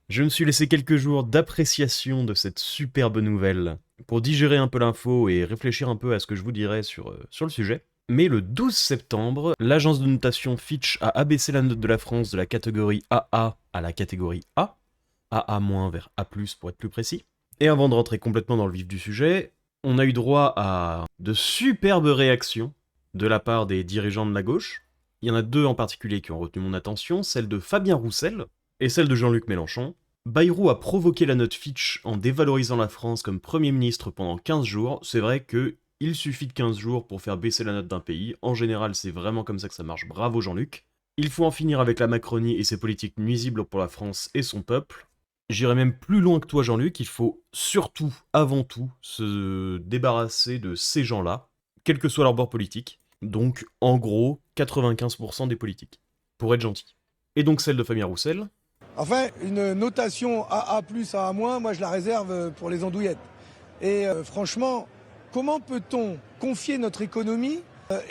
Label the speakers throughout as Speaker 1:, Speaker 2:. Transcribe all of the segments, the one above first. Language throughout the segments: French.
Speaker 1: Je me suis laissé quelques jours d'appréciation de cette superbe nouvelle pour digérer un peu l'info et réfléchir un peu à ce que je vous dirais sur le sujet. Mais le 12 septembre, l'agence de notation Fitch a abaissé la note de la France de la catégorie AA à la catégorie A, AA- vers A+, pour être plus précis. Et avant de rentrer complètement dans le vif du sujet, on a eu droit à de superbes réactions de la part des dirigeants de la gauche. Il y en a deux en particulier qui ont retenu mon attention, celle de Fabien Roussel et celle de Jean-Luc Mélenchon. Bayrou a provoqué la note Fitch en dévalorisant la France comme Premier ministre pendant 15 jours. C'est vrai que il suffit de 15 jours pour faire baisser la note d'un pays. En général, c'est vraiment comme ça que ça marche. Bravo Jean-Luc. Il faut en finir avec la Macronie et ses politiques nuisibles pour la France et son peuple. J'irai même plus loin que toi Jean-Luc, il faut surtout, avant tout, se débarrasser de ces gens-là, quel que soit leur bord politique. Donc, en gros, 95% des politiques, pour être gentil. Et donc celle de Fabien Roussel.
Speaker 2: Enfin, une notation AA+, AA-, moi je la réserve pour les andouillettes. Et franchement, comment peut-on confier notre économie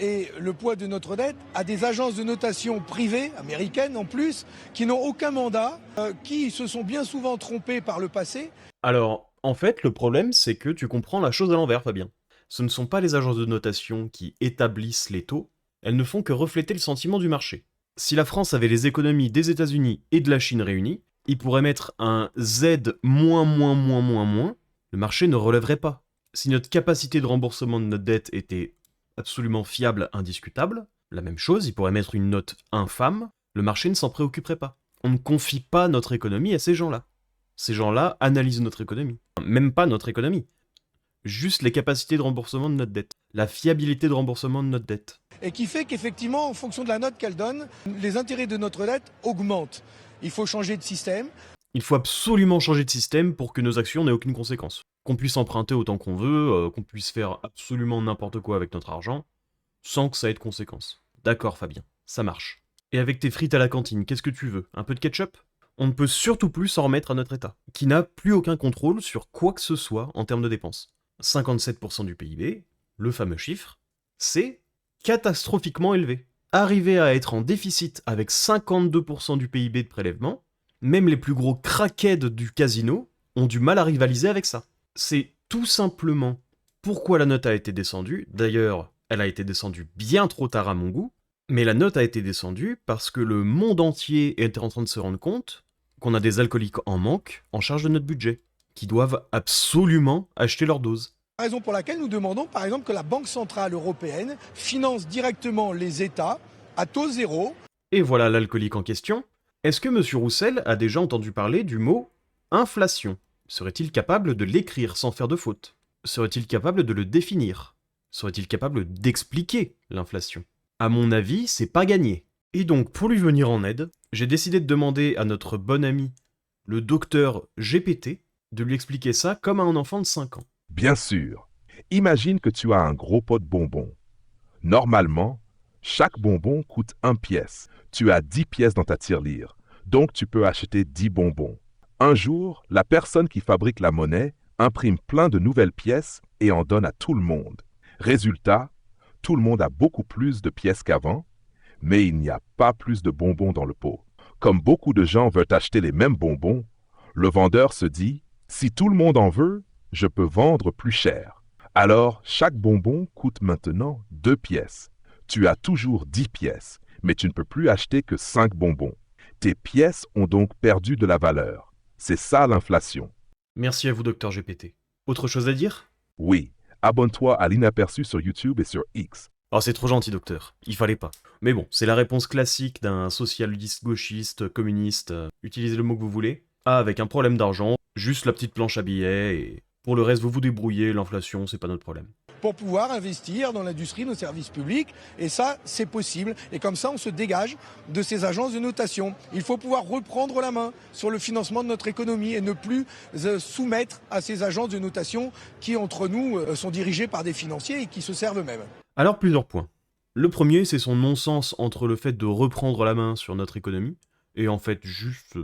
Speaker 2: et le poids de notre dette à des agences de notation privées, américaines en plus, qui n'ont aucun mandat, qui se sont bien souvent trompées par le passé?
Speaker 1: Alors, en fait, le problème, c'est que tu comprends la chose à l'envers, Fabien. Ce ne sont pas les agences de notation qui établissent les taux, elles ne font que refléter le sentiment du marché. Si la France avait les économies des États-Unis et de la Chine réunies, il pourrait mettre un Z le marché ne relèverait pas. Si notre capacité de remboursement de notre dette était absolument fiable, indiscutable, la même chose, il pourrait mettre une note infâme, le marché ne s'en préoccuperait pas. On ne confie pas notre économie à ces gens-là. Ces gens-là analysent notre économie. Même pas notre économie. Juste les capacités de remboursement de notre dette. La fiabilité de remboursement de notre dette.
Speaker 2: Et qui fait qu'effectivement, en fonction de la note qu'elle donne, les intérêts de notre dette augmentent. Il faut changer de système.
Speaker 1: Il faut absolument changer de système pour que nos actions n'aient aucune conséquence. Qu'on puisse emprunter autant qu'on veut, qu'on puisse faire absolument n'importe quoi avec notre argent, sans que ça ait de conséquences. D'accord Fabien, ça marche. Et avec tes frites à la cantine, qu'est-ce que tu veux? Un peu de ketchup? On ne peut surtout plus s'en remettre à notre État, qui n'a plus aucun contrôle sur quoi que ce soit en termes de dépenses. 57% du PIB, le fameux chiffre, c'est catastrophiquement élevé. Arriver à être en déficit avec 52% du PIB de prélèvement, même les plus gros crackheads du casino ont du mal à rivaliser avec ça. C'est tout simplement pourquoi la note a été descendue. D'ailleurs, elle a été descendue bien trop tard à mon goût, mais la note a été descendue parce que le monde entier était en train de se rendre compte qu'on a des alcooliques en manque en charge de notre budget, qui doivent absolument acheter leur dose.
Speaker 2: Raison pour laquelle nous demandons par exemple que la Banque Centrale Européenne finance directement les États à taux zéro.
Speaker 1: Et voilà l'alcoolique en question. Est-ce que M. Roussel a déjà entendu parler du mot inflation? Serait-il capable de l'écrire sans faire de faute? Serait-il capable de le définir? Serait-il capable d'expliquer l'inflation? À mon avis, c'est pas gagné. Et donc, pour lui venir en aide, j'ai décidé de demander à notre bon ami, le docteur GPT, de lui expliquer ça comme à un enfant de 5 ans.
Speaker 3: Bien sûr. Imagine que tu as un gros pot de bonbons. Normalement, chaque bonbon coûte 1 pièce. Tu as 10 pièces dans ta tirelire. Donc tu peux acheter 10 bonbons. Un jour, la personne qui fabrique la monnaie imprime plein de nouvelles pièces et en donne à tout le monde. Résultat, tout le monde a beaucoup plus de pièces qu'avant, mais il n'y a pas plus de bonbons dans le pot. Comme beaucoup de gens veulent acheter les mêmes bonbons, le vendeur se dit, si tout le monde en veut, je peux vendre plus cher. Alors, chaque bonbon coûte maintenant 2 pièces. Tu as toujours 10 pièces, mais tu ne peux plus acheter que 5 bonbons. Tes pièces ont donc perdu de la valeur. C'est ça l'inflation.
Speaker 1: Merci à vous, docteur GPT. Autre chose à dire?
Speaker 3: Oui, abonne-toi à l'Inaperçu sur YouTube et sur X.
Speaker 1: Oh, c'est trop gentil, docteur. Il fallait pas. Mais bon, c'est la réponse classique d'un socialiste, gauchiste, communiste, utilisez le mot que vous voulez. Ah, avec un problème d'argent, juste la petite planche à billets, et pour le reste, vous vous débrouillez, l'inflation, c'est pas notre problème.
Speaker 2: Pour pouvoir investir dans l'industrie, nos services publics. Et ça, c'est possible. Et comme ça, on se dégage de ces agences de notation. Il faut pouvoir reprendre la main sur le financement de notre économie et ne plus soumettre à ces agences de notation qui, entre nous, sont dirigées par des financiers et qui se servent eux-mêmes.
Speaker 1: Alors, plusieurs points. Le premier, c'est son non-sens entre le fait de reprendre la main sur notre économie, et en fait juste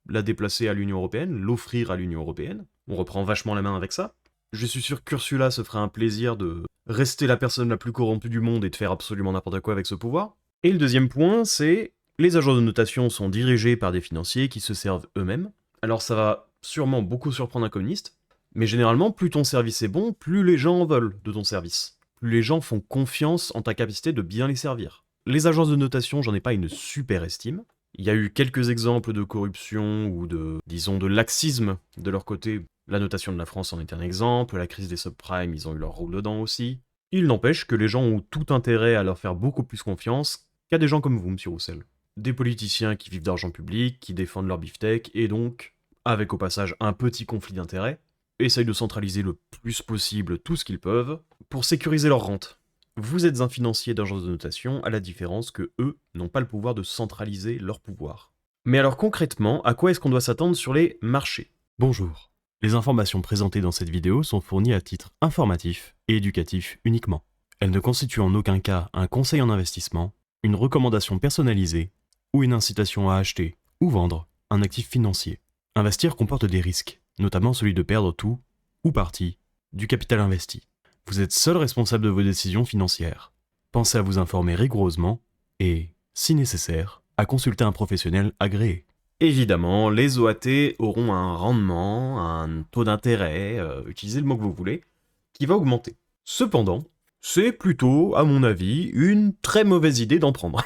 Speaker 1: la déplacer à l'Union Européenne, l'offrir à l'Union Européenne. On reprend vachement la main avec ça. Je suis sûr qu'Ursula se ferait un plaisir de rester la personne la plus corrompue du monde et de faire absolument n'importe quoi avec ce pouvoir. Et le deuxième point, c'est les agences de notation sont dirigées par des financiers qui se servent eux-mêmes, Alors ça va sûrement beaucoup surprendre un communiste, mais généralement, plus ton service est bon, plus les gens en veulent de ton service. Plus les gens font confiance en ta capacité de bien les servir. Les agences de notation, j'en ai pas une super estime. Il y a eu quelques exemples de corruption ou disons, de laxisme de leur côté. La notation de la France en est un exemple, la crise des subprimes, ils ont eu leur rôle dedans aussi. Il n'empêche que les gens ont tout intérêt à leur faire beaucoup plus confiance qu'à des gens comme vous, monsieur Roussel. Des politiciens qui vivent d'argent public, qui défendent leur beefsteak, et donc, avec au passage un petit conflit d'intérêts, essayent de centraliser le plus possible tout ce qu'ils peuvent pour sécuriser leur rente. Vous êtes un financier d'agence de notation, à la différence que eux n'ont pas le pouvoir de centraliser leur pouvoir. Mais alors concrètement, à quoi est-ce qu'on doit s'attendre sur les marchés? Bonjour. Les informations présentées dans cette vidéo sont fournies à titre informatif et éducatif uniquement. Elles ne constituent en aucun cas un conseil en investissement, une recommandation personnalisée ou une incitation à acheter ou vendre un actif financier. Investir comporte des risques, notamment celui de perdre tout ou partie du capital investi. Vous êtes seul responsable de vos décisions financières. Pensez à vous informer rigoureusement et, si nécessaire, à consulter un professionnel agréé. Évidemment, les OAT auront un rendement, un taux d'intérêt, utilisez le mot que vous voulez, qui va augmenter. Cependant, c'est plutôt, à mon avis, une très mauvaise idée d'en prendre.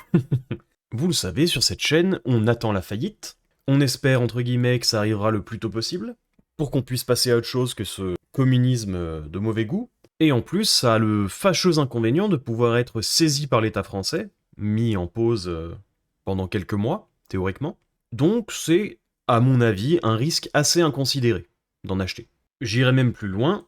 Speaker 1: Vous le savez, sur cette chaîne, on attend la faillite, on espère entre guillemets que ça arrivera le plus tôt possible, pour qu'on puisse passer à autre chose que ce communisme de mauvais goût, et en plus, ça a le fâcheux inconvénient de pouvoir être saisi par l'État français, mis en pause pendant quelques mois, théoriquement. Donc c'est, à mon avis, un risque assez inconsidéré d'en acheter. J'irai même plus loin,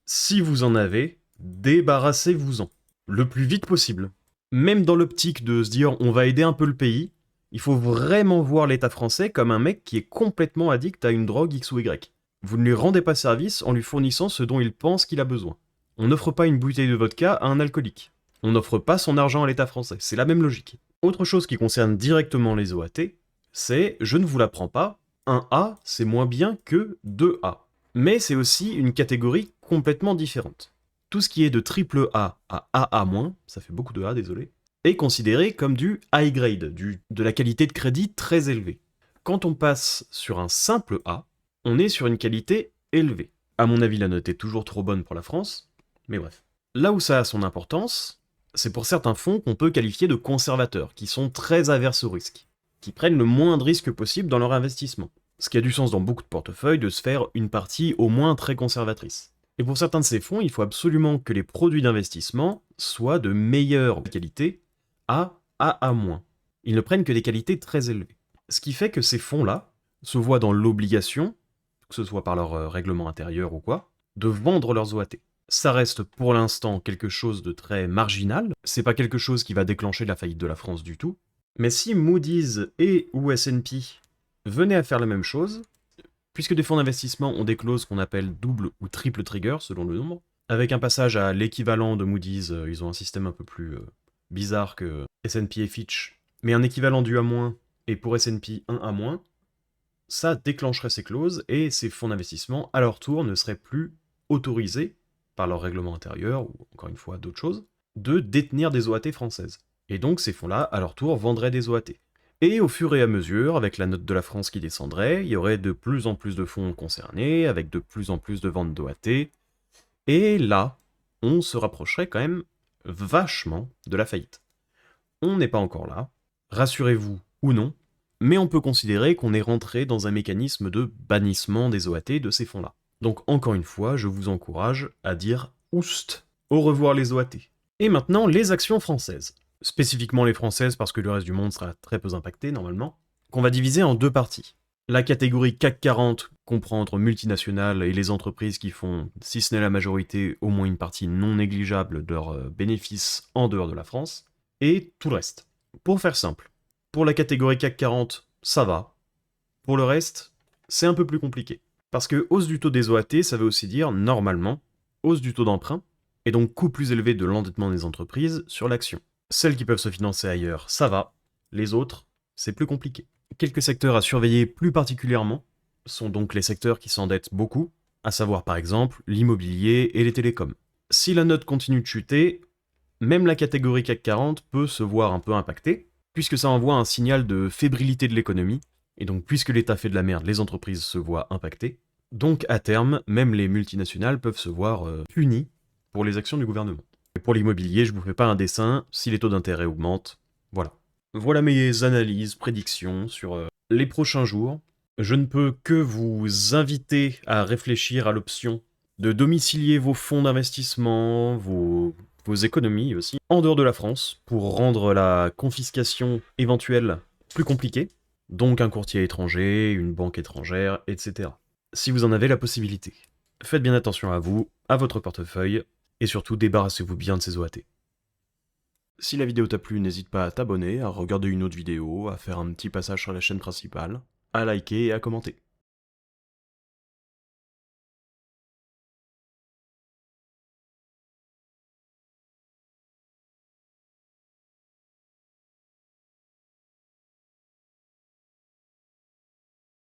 Speaker 1: si vous en avez, débarrassez-vous-en, le plus vite possible. Même dans l'optique de se dire on va aider un peu le pays, il faut vraiment voir l'État français comme un mec qui est complètement addict à une drogue X ou Y. Vous ne lui rendez pas service en lui fournissant ce dont il pense qu'il a besoin. On n'offre pas une bouteille de vodka à un alcoolique. On n'offre pas son argent à l'État français, c'est la même logique. Autre chose qui concerne directement les OAT, c'est, je ne vous l'apprends pas, un A c'est moins bien que 2A. Mais c'est aussi une catégorie complètement différente. Tout ce qui est de triple A à AA-, ça fait beaucoup de A, désolé, est considéré comme du high grade, de la qualité de crédit très élevée. Quand on passe sur un simple A, on est sur une qualité élevée. À mon avis, la note est toujours trop bonne pour la France, mais bref. Là où ça a son importance, c'est pour certains fonds qu'on peut qualifier de conservateurs, qui sont très averses au risque, qui prennent le moins de risques possible dans leur investissement. Ce qui a du sens dans beaucoup de portefeuilles de se faire une partie au moins très conservatrice. Et pour certains de ces fonds, il faut absolument que les produits d'investissement soient de meilleure qualité à AA-. Ils ne prennent que des qualités très élevées. Ce qui fait que ces fonds-là se voient dans l'obligation, que ce soit par leur règlement intérieur ou quoi, de vendre leurs OAT. Ça reste pour l'instant quelque chose de très marginal, c'est pas quelque chose qui va déclencher la faillite de la France du tout, mais si Moody's et ou S&P venaient à faire la même chose, puisque des fonds d'investissement ont des clauses qu'on appelle double ou triple trigger selon le nombre, avec un passage à l'équivalent de Moody's, ils ont un système un peu plus bizarre que S&P et Fitch, mais un équivalent du A-, et pour S&P un A-, ça déclencherait ces clauses, et ces fonds d'investissement, à leur tour, ne seraient plus autorisés, par leur règlement intérieur, ou encore une fois d'autres choses, de détenir des OAT françaises. Et donc ces fonds-là, à leur tour, vendraient des OAT. Et au fur et à mesure, avec la note de la France qui descendrait, il y aurait de plus en plus de fonds concernés, avec de plus en plus de ventes d'OAT, et là, on se rapprocherait quand même vachement de la faillite. On n'est pas encore là, rassurez-vous ou non, mais on peut considérer qu'on est rentré dans un mécanisme de bannissement des OAT de ces fonds-là. Donc encore une fois, je vous encourage à dire oust, au revoir les OAT. Et maintenant, les actions françaises. Spécifiquement les françaises parce que le reste du monde sera très peu impacté normalement, qu'on va diviser en deux parties. La catégorie CAC 40 comprend entre multinationales et les entreprises qui font, si ce n'est la majorité, au moins une partie non négligeable de leurs bénéfices en dehors de la France, et tout le reste. Pour faire simple, pour la catégorie CAC 40, ça va. Pour le reste, c'est un peu plus compliqué. Parce que hausse du taux des OAT, ça veut aussi dire, normalement, hausse du taux d'emprunt, et donc coût plus élevé de l'endettement des entreprises sur l'action. Celles qui peuvent se financer ailleurs, ça va. Les autres, c'est plus compliqué. Quelques secteurs à surveiller plus particulièrement sont donc les secteurs qui s'endettent beaucoup, à savoir par exemple l'immobilier et les télécoms. Si la note continue de chuter, même la catégorie CAC 40 peut se voir un peu impactée, puisque ça envoie un signal de fébrilité de l'économie, Et donc, puisque l'État fait de la merde, les entreprises se voient impactées. Donc, à terme, même les multinationales peuvent se voir punies pour les actions du gouvernement. Et pour l'immobilier, je vous fais pas un dessin, si les taux d'intérêt augmentent, voilà. Voilà mes analyses, prédictions sur les prochains jours. Je ne peux que vous inviter à réfléchir à l'option de domicilier vos fonds d'investissement, vos économies aussi, en dehors de la France, pour rendre la confiscation éventuelle plus compliquée. Donc un courtier étranger, une banque étrangère, etc. Si vous en avez la possibilité. Faites bien attention à vous, à votre portefeuille, et surtout débarrassez-vous bien de ces OAT. Si la vidéo t'a plu, n'hésite pas à t'abonner, à regarder une autre vidéo, à faire un petit passage sur la chaîne principale, à liker et à commenter.